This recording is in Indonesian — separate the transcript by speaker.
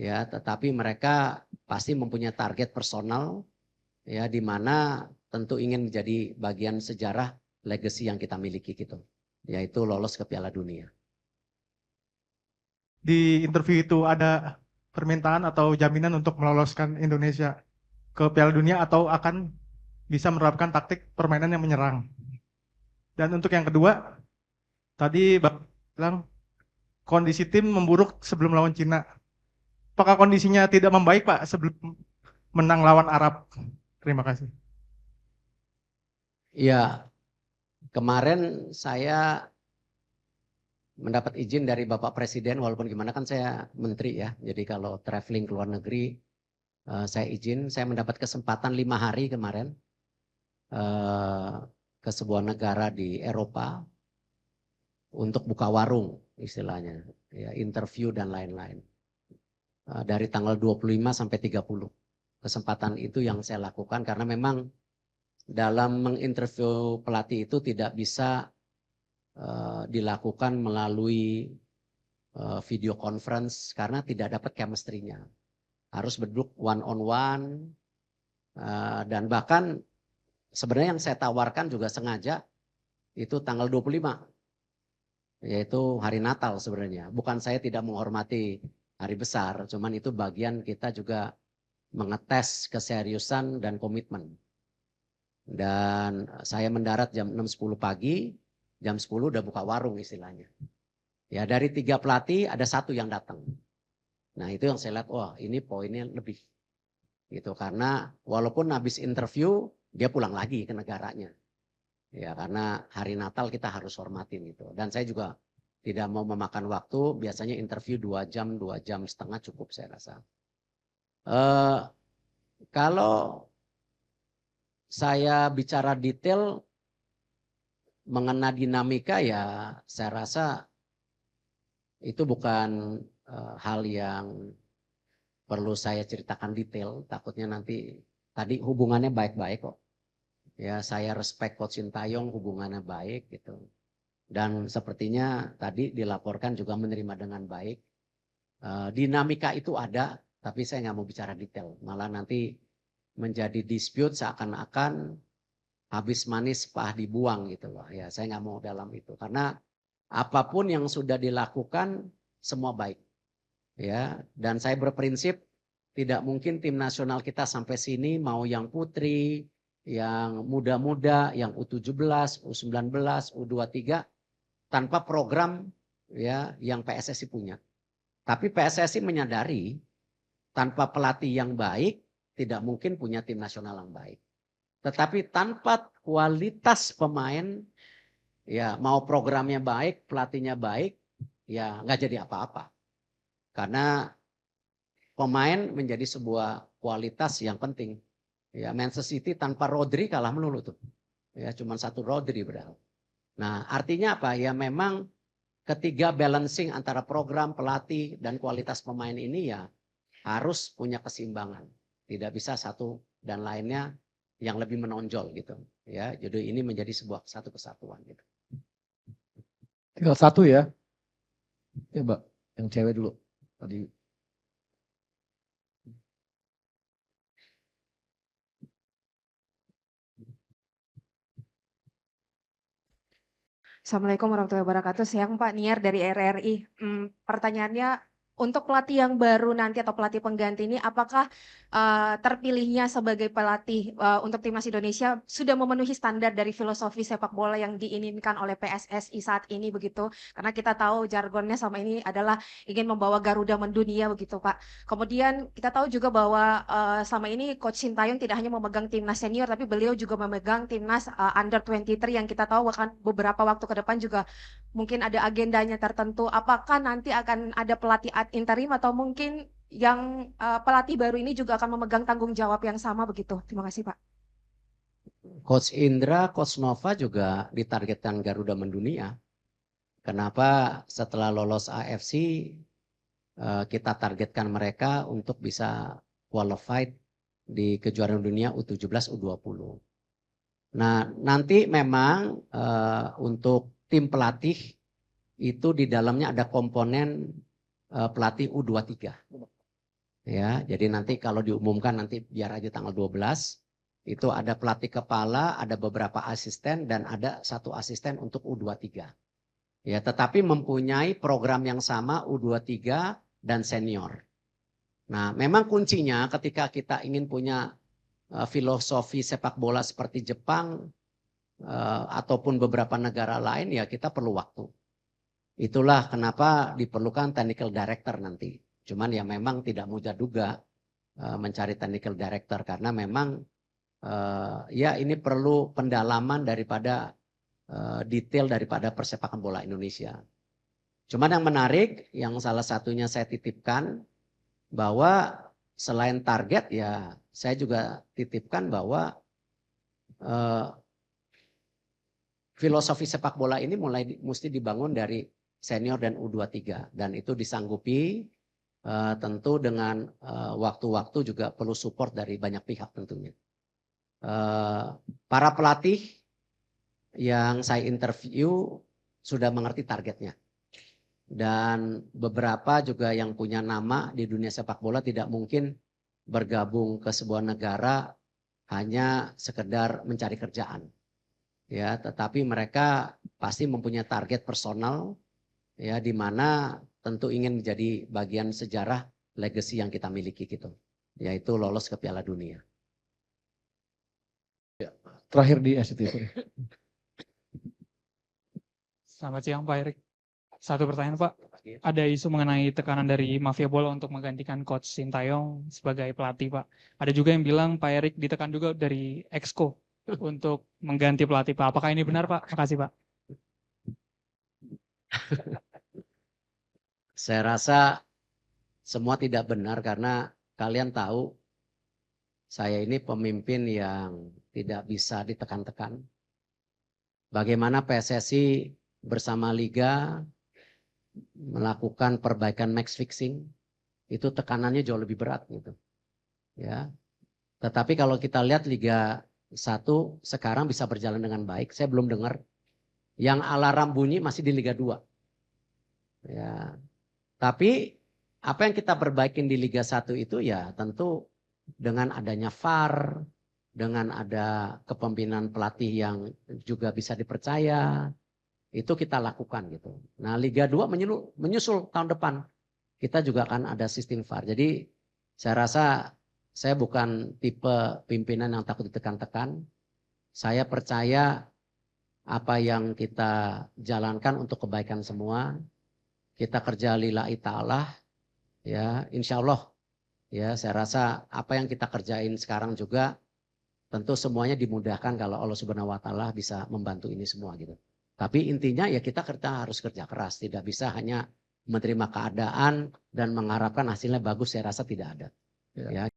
Speaker 1: ya, tetapi mereka pasti mempunyai target personal, ya, di mana tentu ingin menjadi bagian sejarah legacy yang kita miliki gitu, yaitu lolos ke Piala Dunia.
Speaker 2: Di interview itu ada permintaan atau jaminan untuk meloloskan Indonesia ke Piala Dunia atau akan bisa menerapkan taktik permainan yang menyerang. Dan untuk yang kedua, tadi Bapak bilang kondisi tim memburuk sebelum lawan Cina. Apakah kondisinya tidak membaik, Pak, sebelum menang lawan Arab? Terima kasih.
Speaker 1: Ya, kemarin saya mendapat izin dari Bapak Presiden, walaupun gimana kan saya menteri ya, jadi kalau traveling ke luar negeri saya izin, saya mendapat kesempatan 5 hari kemarin ke sebuah negara di Eropa untuk buka warung istilahnya, ya, interview dan lain-lain. Dari tanggal 25 sampai 30. Kesempatan itu yang saya lakukan karena memang dalam menginterview pelatih itu tidak bisa dilakukan melalui video conference karena tidak dapat chemistry-nya. Harus berduduk one on one dan bahkan sebenarnya yang saya tawarkan juga sengaja itu tanggal 25, yaitu hari Natal sebenarnya. Bukan saya tidak menghormati hari besar, cuman itu bagian kita juga mengetes keseriusan dan komitmen. Dan saya mendarat jam 6.10 pagi, jam 10 udah buka warung istilahnya. Ya, dari 3 pelatih ada 1 yang datang. Nah itu yang saya lihat, wah ini poinnya lebih. Gitu, karena walaupun habis interview, dia pulang lagi ke negaranya. Ya, karena hari Natal kita harus hormatin gitu. Dan saya juga tidak mau memakan waktu, biasanya interview 2 jam, 2,5 jam cukup saya rasa. Kalau saya bicara detail mengenai dinamika, ya saya rasa itu bukan hal yang perlu saya ceritakan detail. Takutnya nanti, tadi hubungannya baik-baik kok. Ya, saya respect Coach Sintayong, hubungannya baik gitu. Dan sepertinya tadi dilaporkan juga menerima dengan baik. Dinamika itu ada, tapi saya nggak mau bicara detail. Malah nanti menjadi dispute seakan-akan habis manis pah dibuang gitu loh. Ya, saya nggak mau dalam itu. Karena apapun yang sudah dilakukan semua baik. Ya, dan saya berprinsip tidak mungkin tim nasional kita sampai sini, mau yang putri, yang muda-muda, yang U17, U19, U23 tanpa program ya yang PSSI punya. Tapi PSSI menyadari tanpa pelatih yang baik tidak mungkin punya tim nasional yang baik. Tetapi tanpa kualitas pemain, ya mau programnya baik, pelatihnya baik, ya nggak jadi apa-apa. Karena pemain menjadi sebuah kualitas yang penting. Ya, Manchester City tanpa Rodri kalah melulu tuh. Ya, cuma 1 Rodri berarti. Nah, artinya apa? Ya memang ketiga balancing antara program, pelatih, dan kualitas pemain ini ya harus punya keseimbangan. Tidak bisa satu dan lainnya yang lebih menonjol gitu. Ya, jadi ini menjadi sebuah satu kesatuan gitu.
Speaker 3: Tinggal 1 ya. Ya, Mbak, yang cewek dulu tadi.
Speaker 4: Assalamualaikum warahmatullahi wabarakatuh. Siang Pak, Niar dari RRI. Pertanyaannya, untuk pelatih yang baru nanti atau pelatih pengganti ini, apakah terpilihnya sebagai pelatih untuk timnas Indonesia sudah memenuhi standar dari filosofi sepak bola yang diinginkan oleh PSSI saat ini begitu? Karena kita tahu jargonnya sama ini adalah ingin membawa Garuda mendunia begitu Pak. Kemudian kita tahu juga bahwa selama ini Coach Sintayong tidak hanya memegang timnas senior, tapi beliau juga memegang timnas under 23 yang kita tahu akan beberapa waktu ke depan juga mungkin ada agendanya tertentu. Apakah nanti akan ada pelatih ad interim atau mungkin yang pelatih baru ini juga akan memegang tanggung jawab yang sama begitu? Terima kasih Pak.
Speaker 1: Coach Indra, Coach Nova juga ditargetkan Garuda mendunia. Kenapa setelah lolos AFC kita targetkan mereka untuk bisa qualified di kejuaraan dunia U17, U20. Nah, nanti memang untuk tim pelatih itu di dalamnya ada komponen pelatih U23. Ya, jadi nanti kalau diumumkan nanti biar aja tanggal 12 itu ada pelatih kepala, ada beberapa asisten dan ada 1 asisten untuk U23. Ya, tetapi mempunyai program yang sama U23 dan senior. Nah, memang kuncinya ketika kita ingin punya filosofi sepak bola seperti Jepang ataupun beberapa negara lain, ya kita perlu waktu. Itulah kenapa diperlukan technical director nanti. Cuman ya memang tidak mudah juga mencari technical director karena memang ya ini perlu pendalaman daripada detail daripada persepakan bola Indonesia. Cuman yang menarik, yang salah satunya saya titipkan bahwa selain target ya saya juga titipkan bahwa filosofi sepak bola ini mesti dibangun dari senior dan U23 dan itu disanggupi tentu dengan waktu-waktu juga perlu support dari banyak pihak tentunya. Para pelatih yang saya interview sudah mengerti targetnya. Dan beberapa juga yang punya nama di dunia sepak bola tidak mungkin bergabung ke sebuah negara hanya sekedar mencari kerjaan. Ya, tetapi mereka pasti mempunyai target personal ya di mana tentu ingin menjadi bagian sejarah legacy yang kita miliki gitu. Yaitu lolos ke Piala Dunia.
Speaker 3: Terakhir di SCTV.
Speaker 5: Selamat siang Pak Erik. Satu pertanyaan Pak. Ada isu mengenai tekanan dari mafia bola untuk menggantikan Coach Sintayong sebagai pelatih Pak. Ada juga yang bilang Pak Erik ditekan juga dari Exco untuk mengganti pelatih Pak. Apakah ini benar Pak? Makasih Pak.
Speaker 1: Saya rasa semua tidak benar karena kalian tahu saya ini pemimpin yang tidak bisa ditekan-tekan. Bagaimana PSSI bersama Liga melakukan perbaikan match fixing, itu tekanannya jauh lebih berat gitu. Ya. Tetapi kalau kita lihat Liga 1 sekarang bisa berjalan dengan baik. Saya belum dengar yang alarm bunyi masih di Liga 2. Ya. Tapi apa yang kita perbaikin di Liga 1 itu ya tentu dengan adanya VAR, dengan ada kepemimpinan pelatih yang juga bisa dipercaya, itu kita lakukan gitu. Nah Liga 2 menyusul tahun depan, kita juga akan ada sistem VAR. Jadi saya rasa saya bukan tipe pimpinan yang takut ditekan-tekan. Saya percaya apa yang kita jalankan untuk kebaikan semua. Kita kerja lillahi ta'ala, ya insya Allah. Ya saya rasa apa yang kita kerjain sekarang juga tentu semuanya dimudahkan kalau Allah Subhanahu Wa Taala bisa membantu ini semua gitu. Tapi intinya ya kita harus kerja keras, tidak bisa hanya menerima keadaan dan mengharapkan hasilnya bagus. Saya rasa tidak ada. Ya.